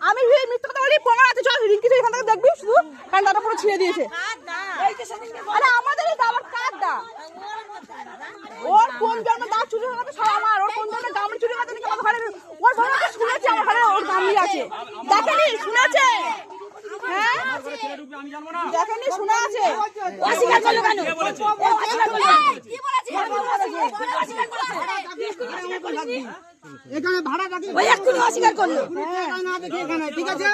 আমি মিথ্যা কথা বলি, প্রমাণ আছে। চল রিঙ্কি তুই এখান থেকে দেখবি, শুধু কারণ দাদা পুরো ছিঁড়ে দিয়েছে। আরে আমাদেরই দা, আবার কার দা? ওর কোন জন্মে দা চুরি হয়ে গেছে সব আমার। ওর কোন জন্মে গামলি চুরি হয়ে গেছে আমার ঘরে। ওর ঘরে শুনেছে আমার ঘরে ওর গামলি আছে। দেখেনি, শুনেছে। হ্যাঁ দেখেনি, শুনে আছে। অস্বীকার করলো কেন? এখানে ভাড়া রাখি, ওই এক্ষুনি অস্বীকার করলো। ঠিক আছে,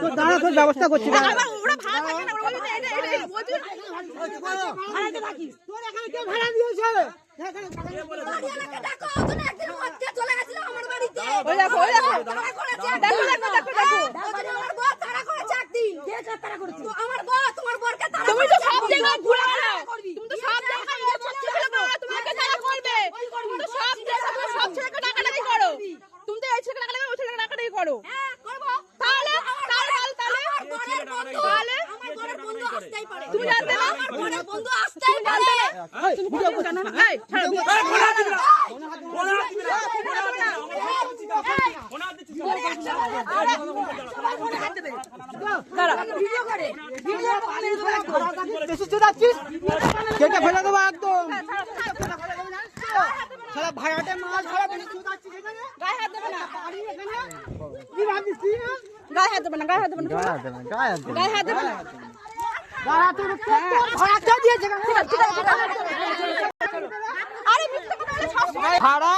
তো দাঁড়া, তোর ব্যবস্থা করছি। ওরা ভাড়া থাকে না, ওরা বলছে ভাড়াতে থাকিস। তোর এখানে কে ভাড়া দিয়েছে? ওই দেখো, ওই দেখো, দেখো দেখো দেখো দেখো। তুমি তো সব জায়গায় ঘুরে বেড়াও, তুমি তো সব জায়গায় ইয়ে করছো, তুমি কে তারা করবে? তুমি তো সব জায়গায় সব ছেলেকে ডাকাডাকি করো। তুমি তো এই ছেলেকে ডাকাডাকি, ওই ছেলেকে ডাকাডাকি করো। তাহলে তুমি জানতে না? তুমি ভিডিও জানো না? এই ছাড়ো, কেটে ফেলে দেবো একদম। সারা ভাড়াটে মাল ছাড়া গায়ে হাত দেবে না, কি ভাবিস তুই? গায়ে হাত দেবে না, গায়ে হাত দেবে না, গায়ে হাত দেবে না। দাঁড়া, তোর ভাড়াটা দিয়েছে কেন? আরে মিথ্যা কথা বলে সব ভাড়া